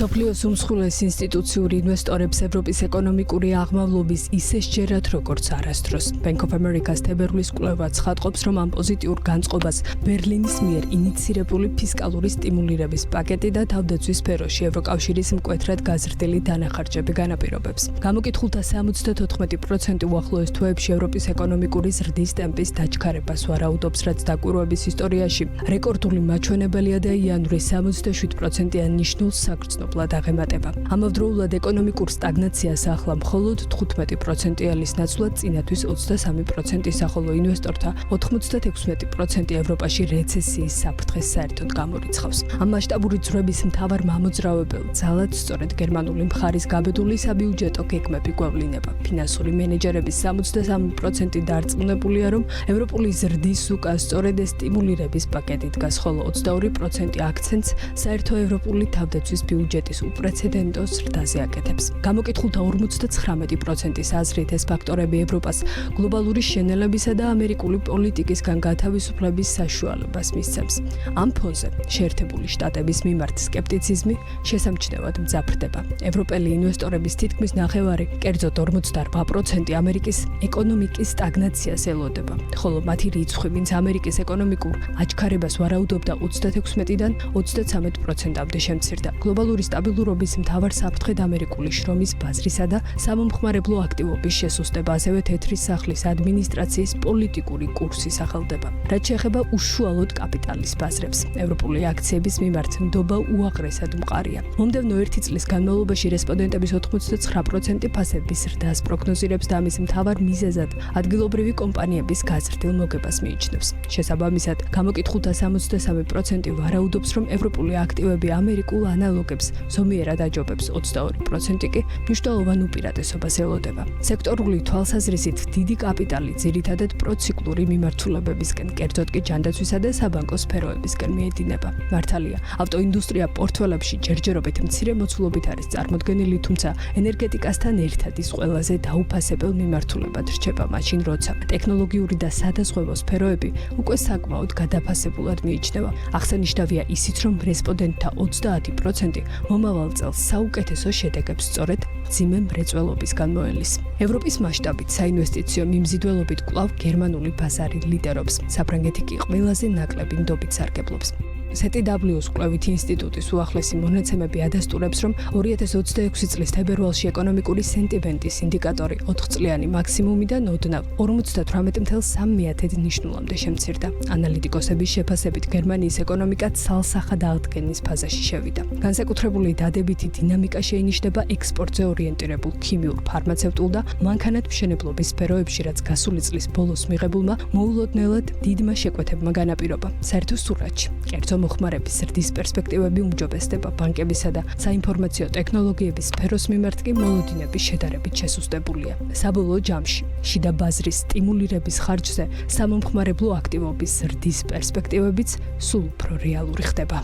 მსოფლიოს უმსხვილეს ინსტიტუციური ინვესტორებს ევროპის ეკონომიკური აღმავლობის ისე სჯერათ, როგორც არასდროს. Bank of America-ს თებერვლის კვლევა ცხადყოფს, რომ ამ პოზიტიურ განწყობას ბერლინის მიერ ინიცირებული ფისკალური სტიმულირების პაკეტი და თავდაცვის სფეროში ევროკავშირის მკვეთრად გაზრდილი დანახარჯები განაპირობებს. გამოკითხულთა 74% უახლოეს თვეებში ევროპის ეკონომიკური ზრდის ტემპის დაჩქარებას ვარაუდობს, რაც დაკვირვების ისტორიაში რეკორდული მაჩვენებელია და იანვრის 77%-იან ნიშნულ საგრძნობლად აღემატება. ამავდროულად ეკონომიკურ სტაგნაციას ახლა მხოლოდ 15%-იანის ნაცვლად წინათვის 23%, ხოლო ინვესტორთა 96% ევროპაში რეცესიის საფრთხეს საერთოდ გამორიცხავს. ამ მასშტაბური ძვრების მთავარ მამოძრავებელ ძალად სწორედ გერმანული მხარის გაბედული საბიუჯეტო გეგმები გვევლინება. ფინანსური მენეჯერების 73% დარწმუნებულია, რომ ევროპული ზრდის უკან სწორედ ეს სტიმულირების პაკეტი დგას, ხოლო 22% აქცენტს საერთო ევროპული თავდაცვის ბიუჯეტის უპრეცედენტო ზრდაზე აკეთებს. გამოკითხულთა 59%-ის აზრით ეს ფაქტორები ევროპას გლობალური შენელებისა და ამერიკული პოლიტიკისგან გათავისუფლების საშუალებას მისცემს. ამ ფონზე შეერთებული შტატების მიმართ სკეპტიციზმი შესამჩნევად მძაფრდება. ევროპელი ინვესტორების თითქმის ნახევარი, კერძოდ 48% ამერიკის ეკონომიკის სტაგნაციას ელოდება, ხოლო მათი რიცხვი, ვინც ამერიკის ეკონომიკურ აჩქარებას ვარაუდობდა 36-დან 33%-მდე შემცირდა. გლობალური სტაბილურობის მთავარ საფრთხედ ამერიკული შრომის ბაზრისა და სამომხმარებლო აქტივობის შესუსტება, ასევე თეთრი სახლის ადმინისტრაციის პოლიტიკური კურსი სახელდება. რაც შეეხება უშუალოდ კაპიტალის ბაზრებს, ევროპული აქციების მიმართ ნდობა უაღრესად მყარია. მომდევნო 1 წლის განმავლობაში რესპონდენტების 89% ფასების ზრდას პროგნოზირებს და ამის მთავარ მიზეზად ადგილობრივი კომპანიების გაზრდილ მოგებას მიიჩნევს. შესაბამისად, გამოკითხულთა 63% ვარაუდობს, რომ ევროპული აქტივები ამერიკულ ანალოგებს ზომიერად აჯობებს, 22% კი მნიშვნელოვან უპირატესობას ელოდება. სექტორული თვალსაზრისით დიდი კაპიტალი ძირითადად პროციკლური მიმართულებებისკენ, კერძოდ კი ჯანდაცვისა და საბანკო სფეროებისკენ მიედინება. მართალია, ავტოინდუსტრია პორტფელებში ჯერჯერობით მცირე მოცულობით არის წარმოდგენილი, თუმცა ენერგეტიკასთან ერთად ის ყველაზე დაუფასებელ მიმართულებად რჩება, მაშინ როცა ტექნოლოგიური და სადაზღვევო სფეროები უკვე საკმაოდ გადაფასებულად მიიჩნევა. აღსანიშნავია ისიც, რომ რესპონდენტთა 30% მომავალ წელს საუკეთესო შედეგებს სწორედ მძიმე მრეწველობისგან მოელის. ევროპის მასშტაბით საინვესტიციო მიმზიდველობით კვლავ გერმანული ბაზარი ლიდერობს, საფრანგეთი კი ყველაზე ნაკლები ნდობით სარგებლობს. CTW-ს კვლევითი ინსტიტუტის უახლესი მონაცემები ადასტურებს, რომ 2026 წლის თებერვალში ეკონომიკური სენტიმენტის ინდიკატორი 4-წლიანი მაქსიმუმიდან ოდნავ 58.3 ნიშნულამდე შემცირდა. ანალიტიკოსების შეფასებით გერმანიის ეკონომიკა ცალსახად აღდგენის ფაზაში შევიდა. განსაკუთრებული დადებითი დინამიკა შეინიშნება ექსპორტზე ორიენტირებულ ქიმიურ, ფარმაცევტულ და მანქანათმშენებლობის სფეროებში, რაც გასული წლის ბოლოს მიღებულმა მოულოდნელად დიდმა შეკვეთებმა განაპირობა. საერთო სურათში, კერძო მოხმარების ზრდის პერსპექტივები უმჯობესდება ბანკებისა და საინფორმაციო ტექნოლოგიების სფეროს მიმართ კი მოლოდინები შედარებით შესუსტებულია. საბოლოო ჯამში, შიდა ბაზრის სტიმულირების ხარჯზე სამომხმარებლო აქტივობის ზრდის პერსპექტივებიც სულ უფრო რეალური ხდება.